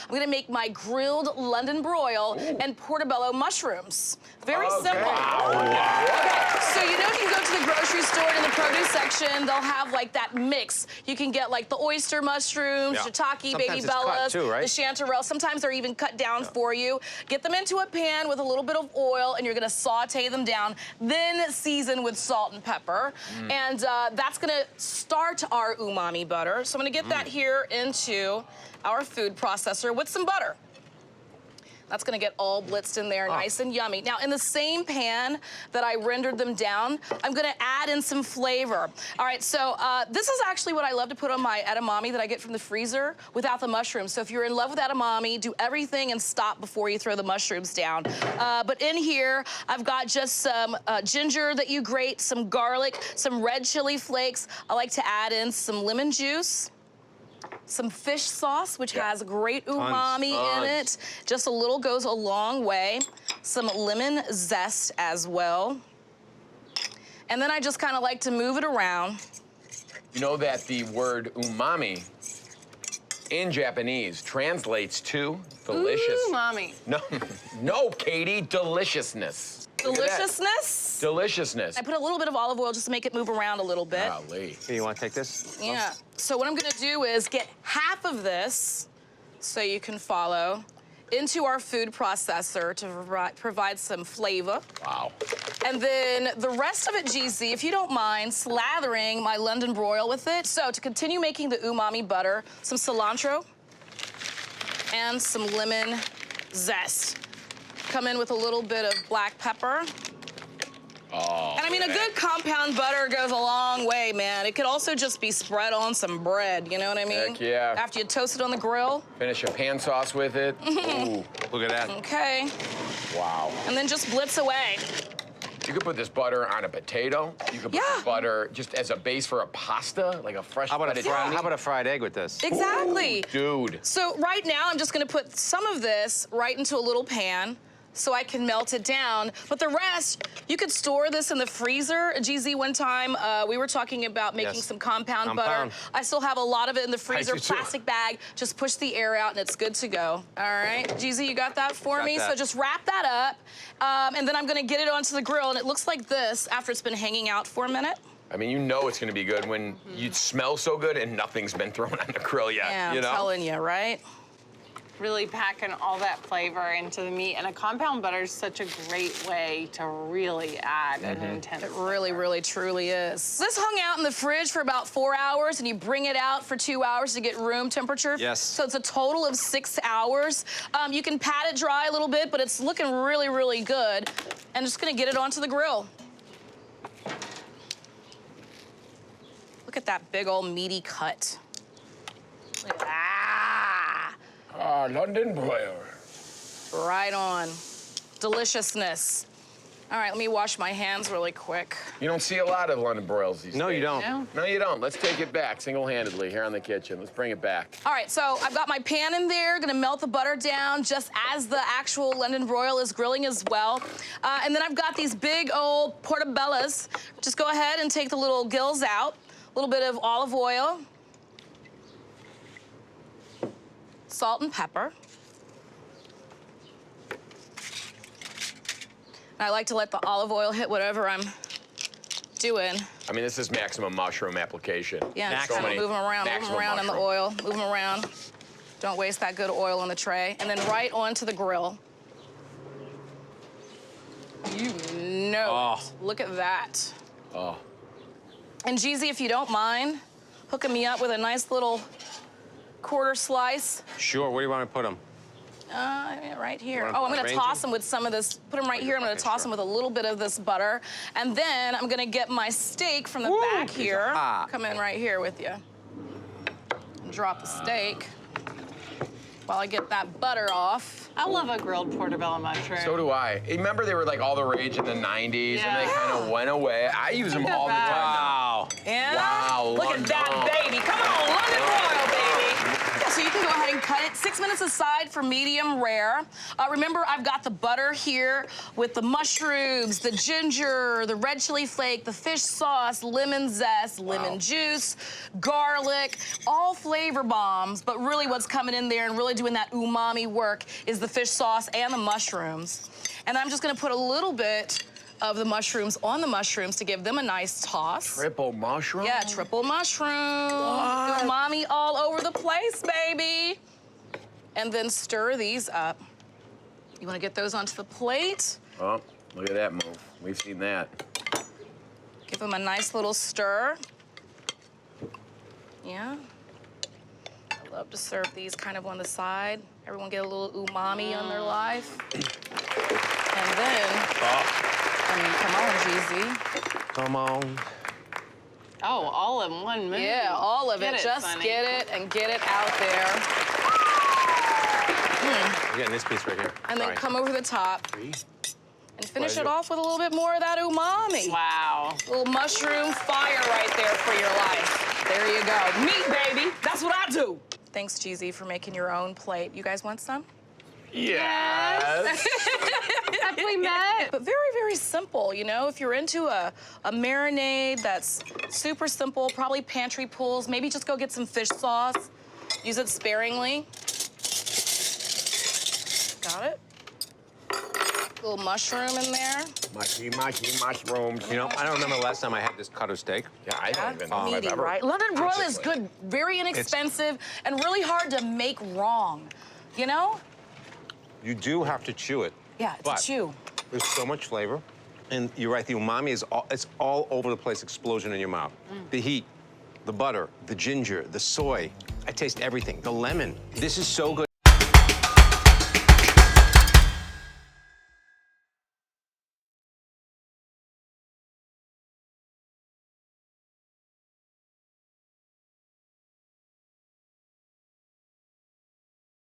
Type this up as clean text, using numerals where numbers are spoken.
I'm gonna make my grilled London broil and portobello mushrooms. Very simple. Wow. Okay, so you know if you go to the grocery store in the produce section, they'll have like that mix. You can get like the oyster mushrooms, shiitake, baby bellas, too, right? the chanterelle. Sometimes they're even cut down for you. Get them into a pan with a little bit of oil, and you're gonna saute them down, then season with salt and pepper. And that's gonna start our umami butter. So I'm gonna get that here into our food processor with some butter. That's gonna get all blitzed in there, nice and yummy. Now, in the same pan that I rendered them down, I'm gonna add in some flavor. All right, so this is actually what I love to put on my edamame that I get from the freezer without the mushrooms. So if you're in love with edamame, do everything and stop before you throw the mushrooms down. But in here, I've got just some ginger that you grate, some garlic, some red chili flakes. I like to add in some lemon juice, some fish sauce, which has great umami in it. Just a little goes a long way. Some lemon zest as well. And then I just kind of like to move it around. You know that the word umami in Japanese translates to delicious. Umami. No, no, Katie, deliciousness. Deliciousness? Deliciousness. I put a little bit of olive oil just to make it move around a little bit. Golly. Here, you want to take this? Yeah. So what I'm gonna do is get half of this, so you can follow, into our food processor to provide some flavor. Wow. And then the rest of it, GZ, if you don't mind, slathering my London broil with it. So to continue making the umami butter, some cilantro and some lemon zest. Come in with a little bit of black pepper. Oh, And I mean, a good compound butter goes a long way, man. It could also just be spread on some bread, you know what I mean? Heck yeah. After you toast it on the grill. Finish a pan sauce with it. Ooh, Look at that. Okay. wow. And then just blitz away. You could put this butter on a potato. You could put this butter just as a base for a pasta, like a fresh How about fettuccine. a fried egg with this? Exactly. Ooh, dude. So right now, I'm just gonna put some of this right into a little pan so I can melt it down. But the rest, you could store this in the freezer. GZ, one time, we were talking about making some compound butter. I still have a lot of it in the freezer, plastic bag. Just push the air out and it's good to go. All right, GZ, you got that for me? So just wrap that up. And then I'm gonna get it onto the grill, and it looks like this after it's been hanging out for a minute. I mean, you know it's gonna be good when you smell so good and nothing's been thrown on the grill yet. Yeah, you know? I'm telling you, right? Really packing all that flavor into the meat. And a compound butter is such a great way to really add an intense It really, really, truly is. This hung out in the fridge for about 4 hours, and you bring it out for 2 hours to get room temperature. Yes. So it's a total of 6 hours. You can pat it dry a little bit, but it's looking really, really good. And just gonna get it onto the grill. Look at that big old meaty cut. Look at that. Ah, London broil. Right on. Deliciousness. All right, let me wash my hands really quick. You don't see a lot of London broils these days. No, you don't. No. No, you don't. Let's take it back single-handedly here on the kitchen. Let's bring it back. All right, so I've got my pan in there, gonna melt the butter down just as the actual London broil is grilling as well. And then I've got these big old portabellas. Just go ahead and take the little gills out. A little bit of olive oil. Salt and pepper. I like to let the olive oil hit whatever I'm doing. I mean, this is maximum mushroom application. Yeah, just So kind of many move them around in the maximum oil, move them around. Don't waste that good oil on the tray. And then right onto the grill. You know it. Look at that. Oh. And GZ, if you don't mind, hooking me up with a nice little quarter slice. Sure, where do you want to put them? Right here. wanna Oh, I'm gonna arrange toss them? them with some of this, put them right here. I'm gonna toss them with a little bit of this butter. And then I'm gonna get my steak from the back here. Come in right here with you. And drop the steak while I get that butter off. I love a grilled portobello mushroom. So do I. Remember they were like all the rage in the 90s and they kind of went away. I use them all the time now. Wow. Yeah? Wow, Look at that London. baby. Come on, London broil, baby. Yeah, so you can go go ahead and cut it. 6 minutes aside for medium rare. Remember, I've got the butter here with the mushrooms, the ginger, the red chili flake, the fish sauce, lemon zest, lemon juice, garlic, all flavor bombs. But really what's coming in there and really doing that umami work is the fish sauce and the mushrooms. And I'm just gonna put a little bit of the mushrooms on the mushrooms to give them a nice toss. Triple mushroom? Yeah, triple mushroom. Umami all over the place, baby. And then stir these up. You wanna get those onto the plate. Oh, look at that move. We've seen that. Give them a nice little stir. Yeah. I love to serve these kind of on the side. Everyone get a little umami on their life. And then, come on, Jeezy. Come on. Oh, all in one move. Yeah, all of Get it. Just Sonny. get it and get it out there. You're getting this piece right here. And then Sorry. come over the top and finish Pleasure. it off with a little bit more of that umami. Wow. Little mushroom fire right there for your life. There you go. Meat, baby. That's what I do. Thanks, Jeezy, for making your own plate. You guys want some? Yes. Have we met? But very, very simple, you know? If you're into a marinade that's super simple, probably pantry pulls, maybe just go get some fish sauce. Use it sparingly. Got it? Little mushroom in there. Mushy mushrooms. You know, I don't remember the last time I had this cut of steak. Yeah, I don't even know if I've Meaty, ever... right? London broil is Consciously. good, very inexpensive, and really hard to make wrong, you know? You do have to chew it. Yeah, it's but a chew. There's so much flavor. And you're right, the umami is it's all over the place, explosion in your mouth. The heat, the butter, the ginger, the soy. I taste everything. The lemon. This is so good.